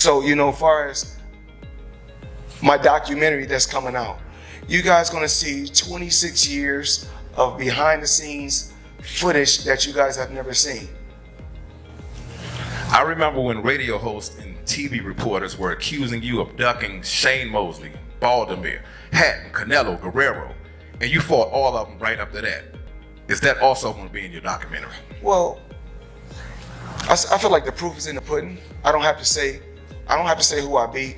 So, far as my documentary that's coming out, you guys gonna see 26 years of behind the scenes footage that you guys have never seen. I remember when radio hosts and TV reporters were accusing you of ducking Shane Mosley, Baldomir, Hatton, Canelo, Guerrero, and you fought all of them right after that. Is that also going to be in your documentary? Well, I feel like the proof is in the pudding. I don't have to say who I beat.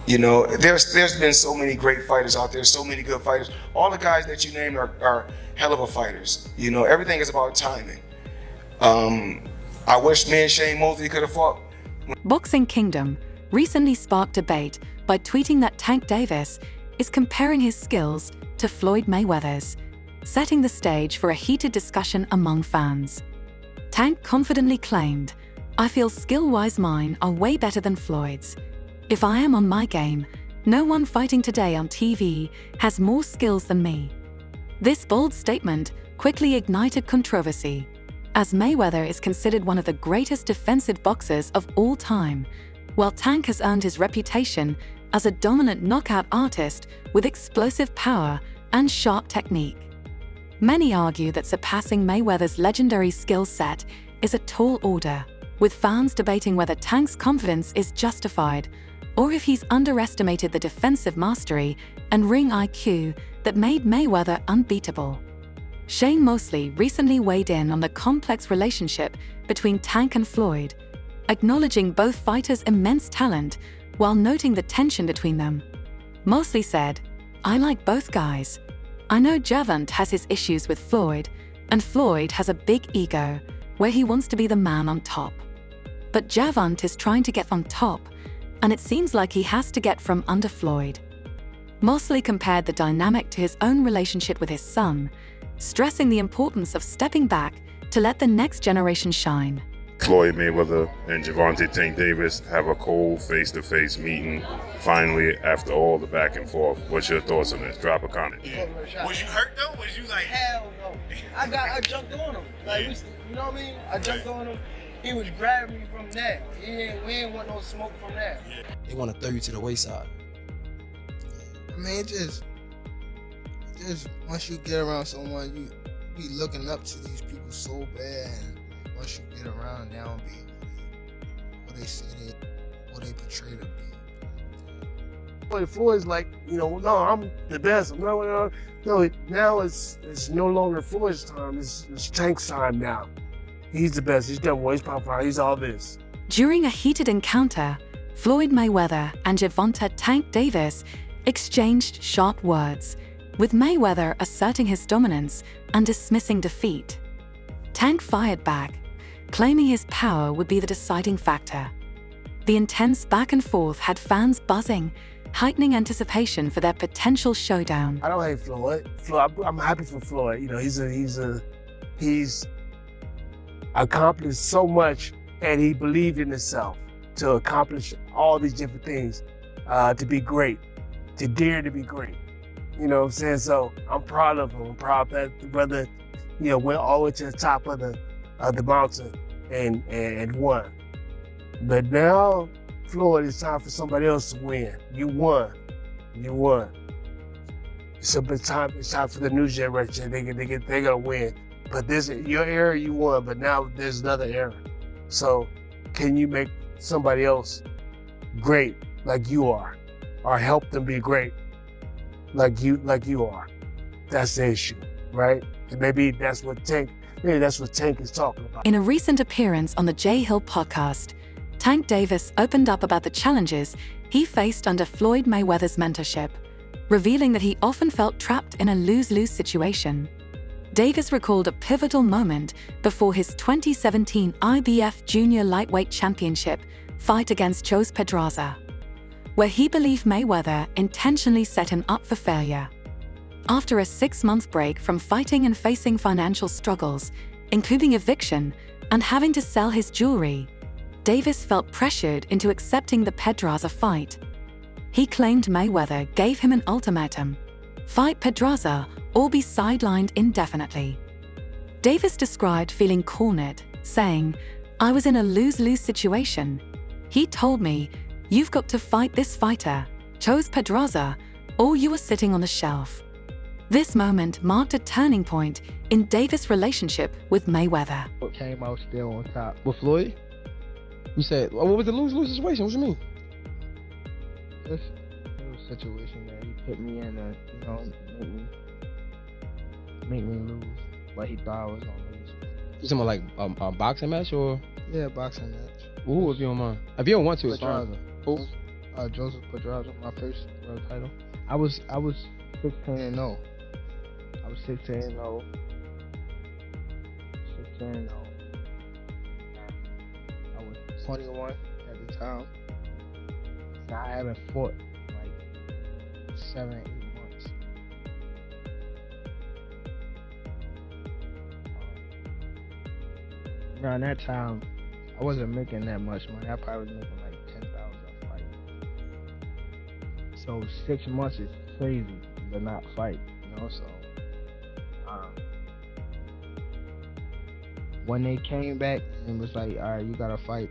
There's been so many great fighters out there, so many good fighters. All the guys that you named are hell of a fighters. Everything is about timing. I wish me and Shane Mosley could have fought. Boxing Kingdom recently sparked debate by tweeting that Tank Davis is comparing his skills to Floyd Mayweather's, setting the stage for a heated discussion among fans. Tank confidently claimed, "I feel skill-wise mine are way better than Floyd's. If I am on my game, no one fighting today on TV has more skills than me." This bold statement quickly ignited controversy, as Mayweather is considered one of the greatest defensive boxers of all time, while Tank has earned his reputation as a dominant knockout artist with explosive power and sharp technique. Many argue that surpassing Mayweather's legendary skill set is a tall order, with fans debating whether Tank's confidence is justified or if he's underestimated the defensive mastery and ring IQ that made Mayweather unbeatable. Shane Mosley recently weighed in on the complex relationship between Tank and Floyd, acknowledging both fighters' immense talent while noting the tension between them. Mosley said, "I like both guys. I know Gervonta has his issues with Floyd, and Floyd has a big ego where he wants to be the man on top. But Gervonta is trying to get on top, and it seems like he has to get from under Floyd." Mosley compared the dynamic to his own relationship with his son, stressing the importance of stepping back to let the next generation shine. Floyd Mayweather and Gervonta Tank Davis have a cold face-to-face meeting finally after all the back and forth. What's your thoughts on this? Drop a comment. Yeah. Was you hurt though? Was you like? Hell no. I jumped on him. You know what I mean? I jumped on him. He was grabbing me from that. We ain't want no smoke from that. They want to throw you to the wayside. I mean, it just once you get around someone, you be looking up to these people so bad. And once you get around, they don't be what they say what they portray to be. Floyd's like, no, I'm the best. No, now it's no longer Floyd's time. It's Tank's time now. He's the best. He's done well. He's powerful. He's all this. During a heated encounter, Floyd Mayweather and Gervonta Tank Davis exchanged sharp words, with Mayweather asserting his dominance and dismissing defeat. Tank fired back, claiming his power would be the deciding factor. The intense back and forth had fans buzzing, heightening anticipation for their potential showdown. I don't hate Floyd. I'm happy for Floyd. He's accomplished so much, and he believed in himself to accomplish all these different things, to be great, to dare to be great. You know what I'm saying? So I'm proud of him. I'm proud that the brother, went all the way to the top of the mountain and won. But now, Floyd, it's time for somebody else to win. You won. So it's time for the new generation. They're gonna win. But your era, you won. But now there's another era. So can you make somebody else great like you are, or help them be great like you are? That's the issue, right? And maybe that's what Tank is talking about. In a recent appearance on the Jay Hill podcast, Tank Davis opened up about the challenges he faced under Floyd Mayweather's mentorship, revealing that he often felt trapped in a lose-lose situation. Davis recalled a pivotal moment before his 2017 IBF Junior Lightweight Championship fight against Chose Pedraza, where he believed Mayweather intentionally set him up for failure. After a 6-month break from fighting and facing financial struggles, including eviction and having to sell his jewelry, Davis felt pressured into accepting the Pedraza fight. He claimed Mayweather gave him an ultimatum: fight Pedraza or be sidelined indefinitely. Davis described feeling cornered, saying, "I was in a lose-lose situation. He told me, "You've got to fight this fighter, chose Pedraza, or you are sitting on the shelf." This moment marked a turning point in Davis' relationship with Mayweather. Came out still on top. With Floyd? You said, what was the lose-lose situation? What you mean? This little situation that he put me in and, make me lose. But he thought I was gonna lose. You talking about like a boxing match or? Yeah, boxing match. Ooh, if you don't mind. If you don't want to, it's fine. Pedraza. Who? Joseph Pedraza, my first world title. I was 16-0. I was 16-0. 16-0. I was 21 at the time. So I haven't fought like 7, 8 months. Around that time, I wasn't making that much money. I probably was making like 10,000 a fight. So 6 months is crazy to not fight, So when they came back and was like, "All right, you gotta fight,"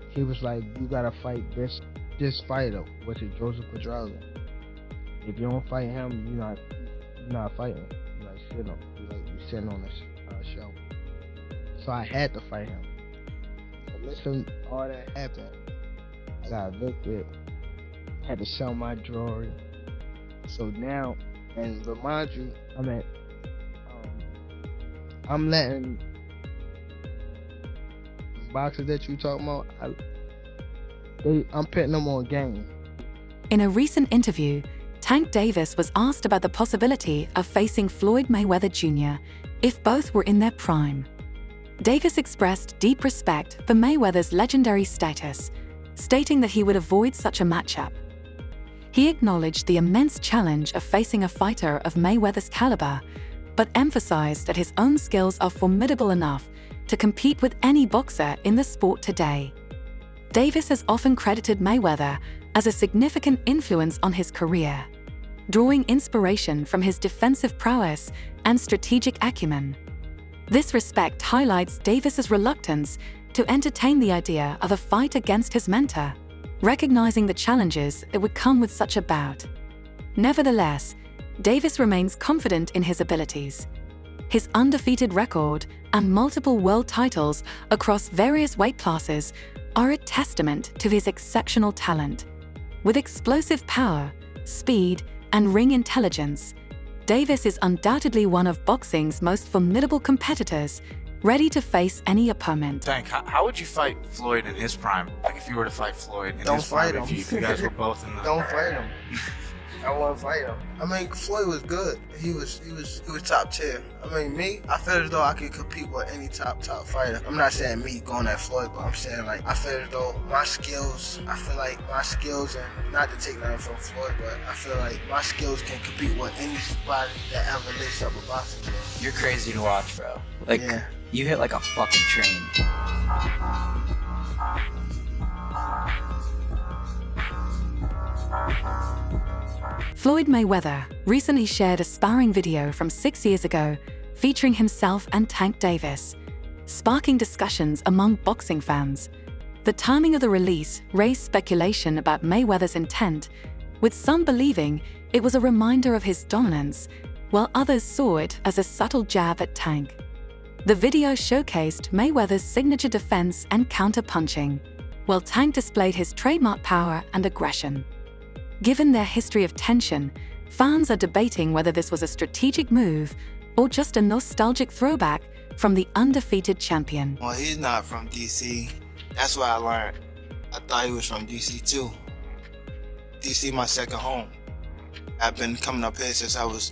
he was like, "You gotta fight this fighter, which is Joseph Pedraza. If you don't fight him, you're not fighting. You sitting on the show." So I had to fight him. So listen, all that happened. I got evicted. Had to sell my jewelry. So now, and remind you, I'm letting boxers that you talking about, I'm putting them on game. In a recent interview, Tank Davis was asked about the possibility of facing Floyd Mayweather Jr. if both were in their prime. Davis expressed deep respect for Mayweather's legendary status, stating that he would avoid such a matchup. He acknowledged the immense challenge of facing a fighter of Mayweather's caliber, but emphasized that his own skills are formidable enough to compete with any boxer in the sport today. Davis has often credited Mayweather as a significant influence on his career, drawing inspiration from his defensive prowess and strategic acumen. This respect highlights Davis's reluctance to entertain the idea of a fight against his mentor, recognizing the challenges that would come with such a bout. Nevertheless, Davis remains confident in his abilities. His undefeated record and multiple world titles across various weight classes are a testament to his exceptional talent. With explosive power, speed, and ring intelligence, Davis is undoubtedly one of boxing's most formidable competitors, ready to face any opponent. Tank, how would you fight Floyd in his prime? Like if you were to fight Floyd in Don't his prime, fight him. if you guys were both in the... Don't fight him. I won't fight him. Floyd was good. He was top tier. I feel as though I could compete with any top fighter. I'm not saying me going at Floyd, but I'm saying I feel as though my skills, and not to take nothing from Floyd, but I feel like my skills can compete with anybody that ever laced up a boxing game. You're crazy to watch, bro. Yeah. You hit like a fucking train. Floyd Mayweather recently shared a sparring video from 6 years ago featuring himself and Tank Davis, sparking discussions among boxing fans. The timing of the release raised speculation about Mayweather's intent, with some believing it was a reminder of his dominance, while others saw it as a subtle jab at Tank. The video showcased Mayweather's signature defense and counter-punching, while Tank displayed his trademark power and aggression. Given their history of tension, fans are debating whether this was a strategic move or just a nostalgic throwback from the undefeated champion. Well, he's not from DC. That's what I learned. I thought he was from DC too. DC my second home. I've been coming up here since I was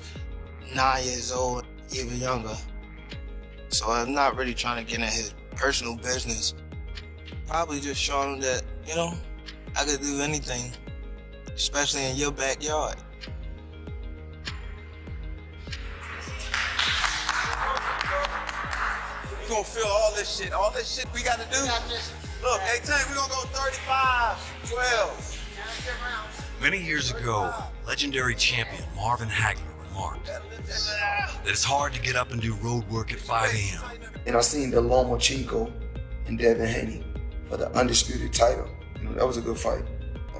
9 years old, even younger. So I'm not really trying to get in his personal business. Probably just showing him that, I could do anything, especially in your backyard. We're gonna feel all this shit we gotta do. Look, hey Tank, we're gonna go 35, 12. Many years ago, legendary champion Marvin Hagler remarked that it's hard to get up and do road work at 5 a.m. And I seen the Lomo Chico and Devin Haney for the undisputed title. You know, that was a good fight.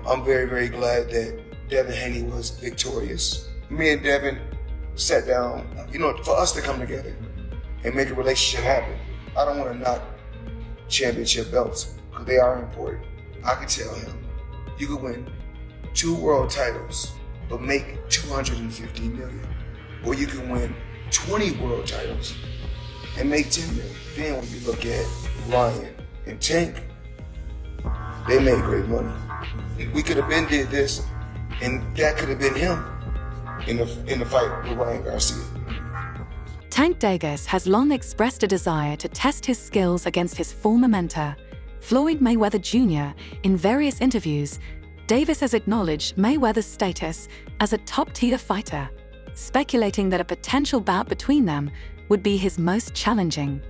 I'm very, very glad that Devin Haney was victorious. Me and Devin sat down, you know, for us to come together and make a relationship happen. I don't want to knock championship belts because they are important. I could tell him, you could win 2 world titles, but make $250 million. Or you can win 20 world titles and make $10 million. Then when you look at Ryan and Tank, they made great money. We could have been did this, and that could have been him in the fight with Ryan Garcia. Tank Davis has long expressed a desire to test his skills against his former mentor, Floyd Mayweather Jr. In various interviews, Davis has acknowledged Mayweather's status as a top-tier fighter, speculating that a potential bout between them would be his most challenging.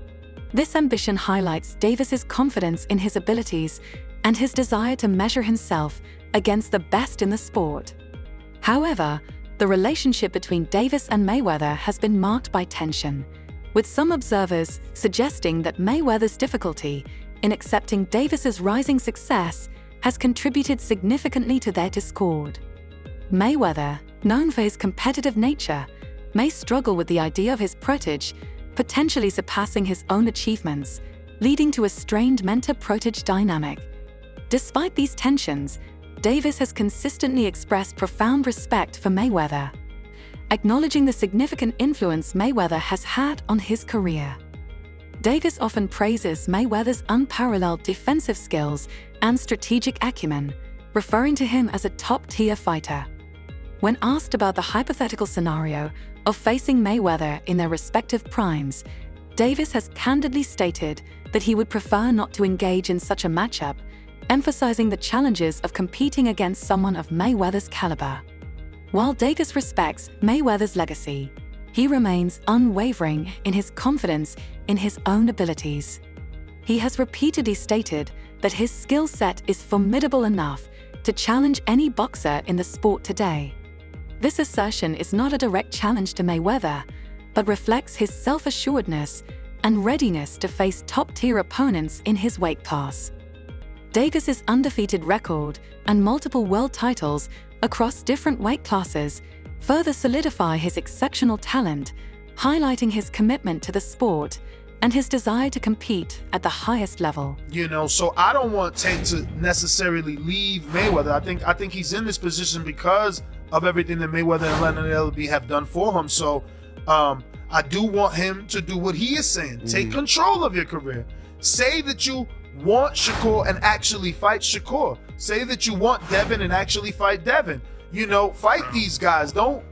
This ambition highlights Davis's confidence in his abilities and his desire to measure himself against the best in the sport. However, the relationship between Davis and Mayweather has been marked by tension, with some observers suggesting that Mayweather's difficulty in accepting Davis's rising success has contributed significantly to their discord. Mayweather, known for his competitive nature, may struggle with the idea of his protege potentially surpassing his own achievements, leading to a strained mentor-protege dynamic. Despite these tensions, Davis has consistently expressed profound respect for Mayweather, acknowledging the significant influence Mayweather has had on his career. Davis often praises Mayweather's unparalleled defensive skills and strategic acumen, referring to him as a top-tier fighter. When asked about the hypothetical scenario of facing Mayweather in their respective primes, Davis has candidly stated that he would prefer not to engage in such a matchup, emphasizing the challenges of competing against someone of Mayweather's caliber. While Davis respects Mayweather's legacy, he remains unwavering in his confidence in his own abilities. He has repeatedly stated that his skill set is formidable enough to challenge any boxer in the sport today. This assertion is not a direct challenge to Mayweather, but reflects his self-assuredness and readiness to face top-tier opponents in his weight class. Davis's undefeated record and multiple world titles across different weight classes further solidify his exceptional talent, highlighting his commitment to the sport and his desire to compete at the highest level. You know, so I don't want Tank to necessarily leave Mayweather. I think he's in this position because of everything that Mayweather and Leonard LB have done for him. So I do want him to do what he is saying. Take control of your career. Say that you want Shakur and actually fight Shakur. Say that you want Devin and actually fight Devin. You know, fight these guys. Don't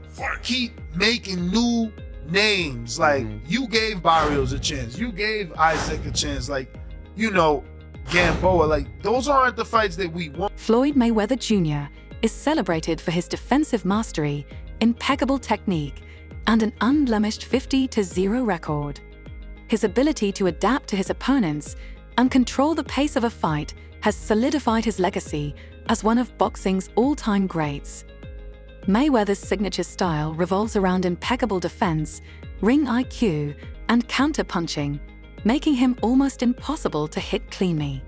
keep making new names. Like, you gave Barrios a chance. You gave Isaac a chance. Like, you know, Gamboa. Like, those aren't the fights that we want. Floyd Mayweather Jr. is celebrated for his defensive mastery, impeccable technique, and an unblemished 50-0 record. His ability to adapt to his opponents and control the pace of a fight has solidified his legacy as one of boxing's all-time greats. Mayweather's signature style revolves around impeccable defense, ring IQ, and counter-punching, making him almost impossible to hit cleanly.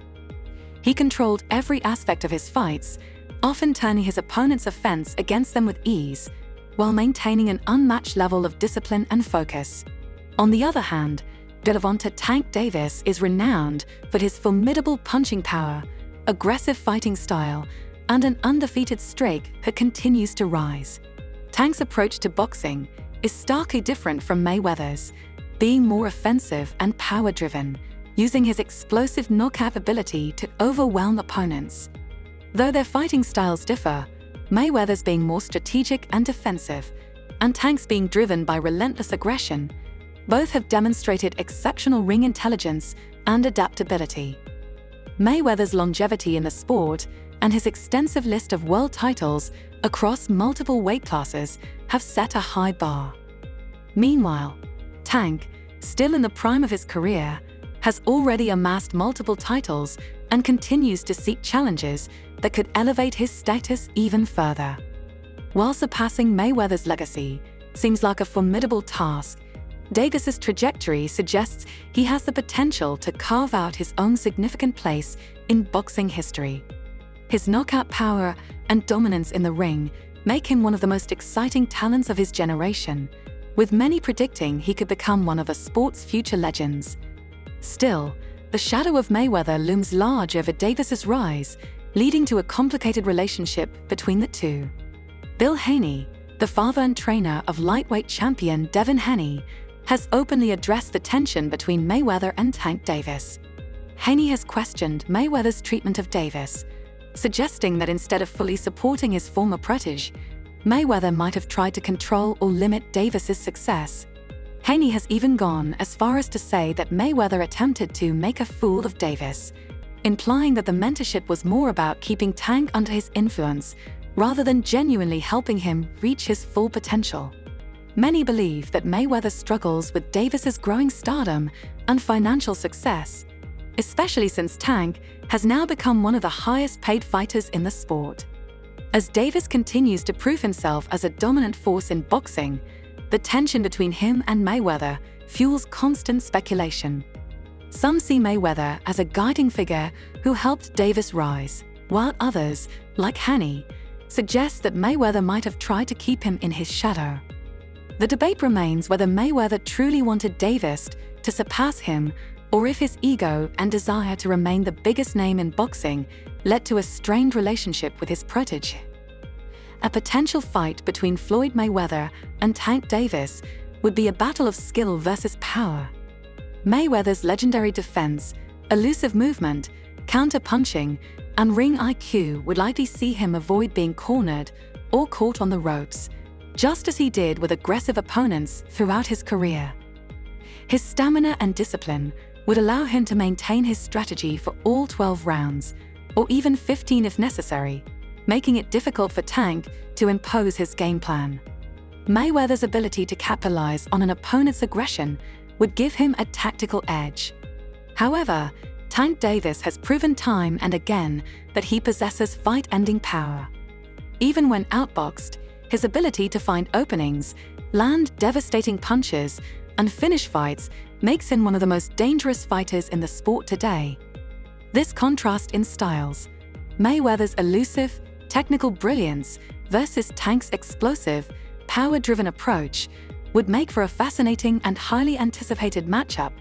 He controlled every aspect of his fights, often turning his opponent's offense against them with ease, while maintaining an unmatched level of discipline and focus. On the other hand, Gervonta "Tank" Davis is renowned for his formidable punching power, aggressive fighting style, and an undefeated streak that continues to rise. Tank's approach to boxing is starkly different from Mayweather's, being more offensive and power-driven, using his explosive knockout ability to overwhelm opponents. Though their fighting styles differ, Mayweather's being more strategic and defensive, and Tank's being driven by relentless aggression, both have demonstrated exceptional ring intelligence and adaptability. Mayweather's longevity in the sport and his extensive list of world titles across multiple weight classes have set a high bar. Meanwhile, Tank, still in the prime of his career, has already amassed multiple titles and continues to seek challenges that could elevate his status even further. While surpassing Mayweather's legacy seems like a formidable task, Davis's trajectory suggests he has the potential to carve out his own significant place in boxing history. His knockout power and dominance in the ring make him one of the most exciting talents of his generation, with many predicting he could become one of the sport's future legends. Still, the shadow of Mayweather looms large over Davis's rise, leading to a complicated relationship between the two. Bill Haney, the father and trainer of lightweight champion Devin Haney, has openly addressed the tension between Mayweather and Tank Davis. Haney has questioned Mayweather's treatment of Davis, suggesting that instead of fully supporting his former protege, Mayweather might have tried to control or limit Davis's success. Haney has even gone as far as to say that Mayweather attempted to make a fool of Davis, implying that the mentorship was more about keeping Tank under his influence rather than genuinely helping him reach his full potential. Many believe that Mayweather struggles with Davis's growing stardom and financial success, especially since Tank has now become one of the highest-paid fighters in the sport. As Davis continues to prove himself as a dominant force in boxing, the tension between him and Mayweather fuels constant speculation. Some see Mayweather as a guiding figure who helped Davis rise, while others, like Haney, suggest that Mayweather might have tried to keep him in his shadow. The debate remains whether Mayweather truly wanted Davis to surpass him, or if his ego and desire to remain the biggest name in boxing led to a strained relationship with his protege. A potential fight between Floyd Mayweather and Tank Davis would be a battle of skill versus power. Mayweather's legendary defense, elusive movement, counter-punching, and ring IQ would likely see him avoid being cornered or caught on the ropes, just as he did with aggressive opponents throughout his career. His stamina and discipline would allow him to maintain his strategy for all 12 rounds, or even 15 if necessary, making it difficult for Tank to impose his game plan. Mayweather's ability to capitalize on an opponent's aggression would give him a tactical edge. However, Tank Davis has proven time and again that he possesses fight-ending power. Even when outboxed, his ability to find openings, land devastating punches, and finish fights makes him one of the most dangerous fighters in the sport today. This contrast in styles, Mayweather's elusive, technical brilliance versus Tank's explosive, power-driven approach, would make for a fascinating and highly anticipated matchup,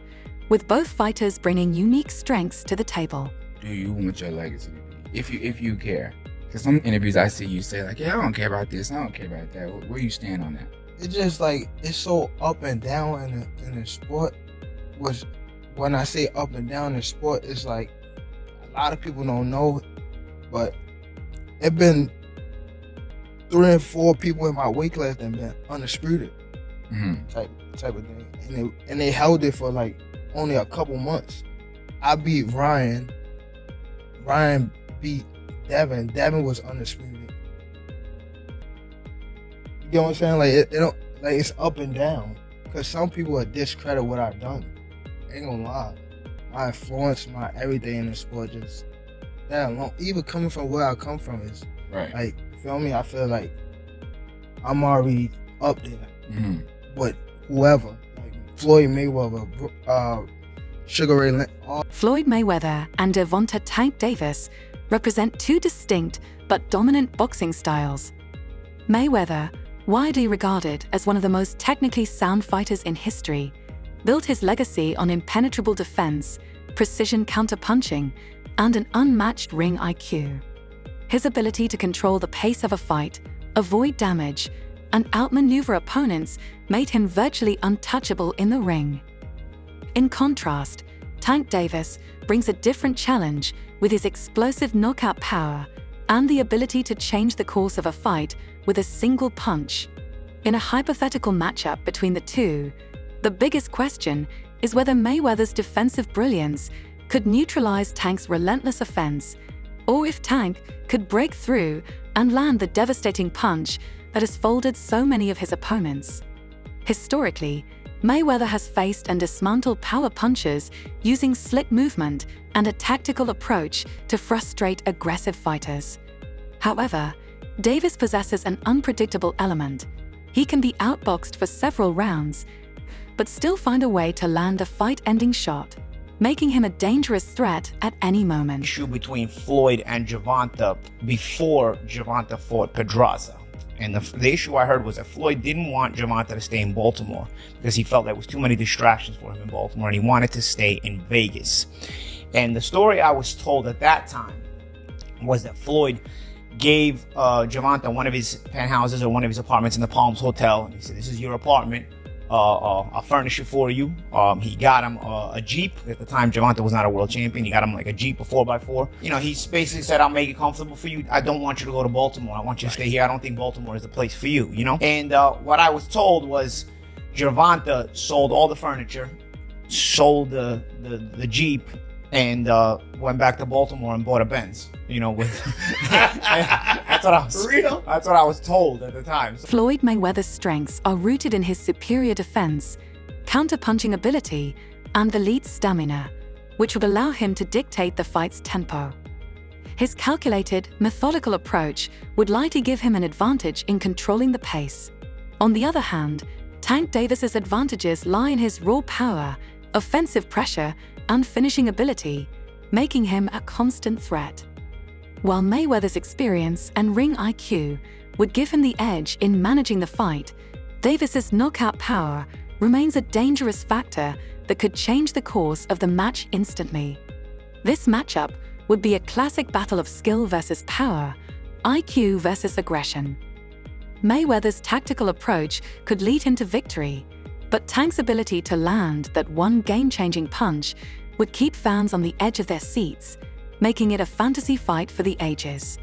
with both fighters bringing unique strengths to the table. Do you want your legacy to be? If you care. Because some interviews I see you say like, yeah, I don't care about this, I don't care about that. Where you stand on that? It's just like, it's so up and down in the sport. Which, when I say up and down in the sport, it's like, a lot of people don't know, but it been 3 and 4 people in my weight class that been undisputed, type of thing, and they held it for like only a couple months. I beat Ryan. Ryan beat Devin. Devin was undisputed. You know what I'm saying? Like it don't, like it's up and down. Cause some people will discredit what I've done. Ain't gonna lie. My influence, my everything in the sport, just that alone. Even coming from where I come from is right. Like, you feel me? I feel like I'm already up there. But whoever, like Floyd Mayweather, Sugar Ray Leonard. Floyd Mayweather and Gervonta Tank Davis represent two distinct but dominant boxing styles. Mayweather, widely regarded as one of the most technically sound fighters in history, built his legacy on impenetrable defense, precision counter-punching, and an unmatched ring IQ. His ability to control the pace of a fight, avoid damage, and outmaneuver opponents made him virtually untouchable in the ring. In contrast, Tank Davis brings a different challenge with his explosive knockout power and the ability to change the course of a fight with a single punch. In a hypothetical matchup between the two, the biggest question is whether Mayweather's defensive brilliance could neutralize Tank's relentless offense, or if Tank could break through and land the devastating punch that has folded so many of his opponents. Historically, Mayweather has faced and dismantled power punches using slick movement and a tactical approach to frustrate aggressive fighters. However, Davis possesses an unpredictable element. He can be outboxed for several rounds, but still find a way to land a fight-ending shot, making him a dangerous threat at any moment. Issue between Floyd and Gervonta before Gervonta fought Pedraza. And the issue I heard was that Floyd didn't want Gervonta to stay in Baltimore because he felt there was too many distractions for him in Baltimore, and he wanted to stay in Vegas. And the story I was told at that time was that Floyd gave Gervonta one of his penthouses or one of his apartments in the Palms Hotel. And he said, "This is your apartment. I'll furnish it for you." He got him a Jeep. At the time, Gervonta was not a world champion. He got him like a Jeep, a 4x4. You know, he basically said, "I'll make it comfortable for you. I don't want you to go to Baltimore. I want you to stay here. I don't think Baltimore is the place for you," you know? And what I was told was Gervonta sold all the furniture, sold the Jeep, and went back to Baltimore and bought a Benz. You know, with that's what I was told at the time. Floyd Mayweather's strengths are rooted in his superior defense, counter-punching ability, and elite stamina, which would allow him to dictate the fight's tempo. His calculated, methodical approach would likely give him an advantage in controlling the pace. On the other hand, Tank Davis's advantages lie in his raw power, offensive pressure, and finishing ability, making him a constant threat. While Mayweather's experience and ring IQ would give him the edge in managing the fight, Davis's knockout power remains a dangerous factor that could change the course of the match instantly. This matchup would be a classic battle of skill versus power, IQ versus aggression. Mayweather's tactical approach could lead him to victory, but Tank's ability to land that one game-changing punch would keep fans on the edge of their seats, making it a fantasy fight for the ages.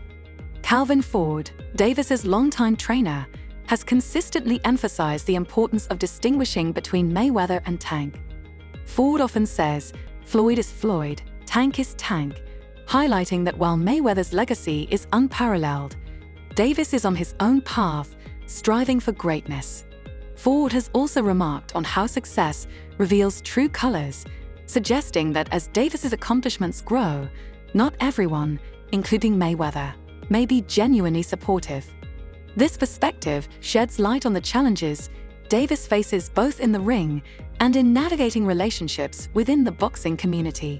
Calvin Ford, Davis's longtime trainer, has consistently emphasized the importance of distinguishing between Mayweather and Tank. Ford often says, "Floyd is Floyd, Tank is Tank," highlighting that while Mayweather's legacy is unparalleled, Davis is on his own path, striving for greatness. Ford has also remarked on how success reveals true colors, suggesting that as Davis's accomplishments grow, not everyone, including Mayweather, may be genuinely supportive. This perspective sheds light on the challenges Davis faces both in the ring and in navigating relationships within the boxing community.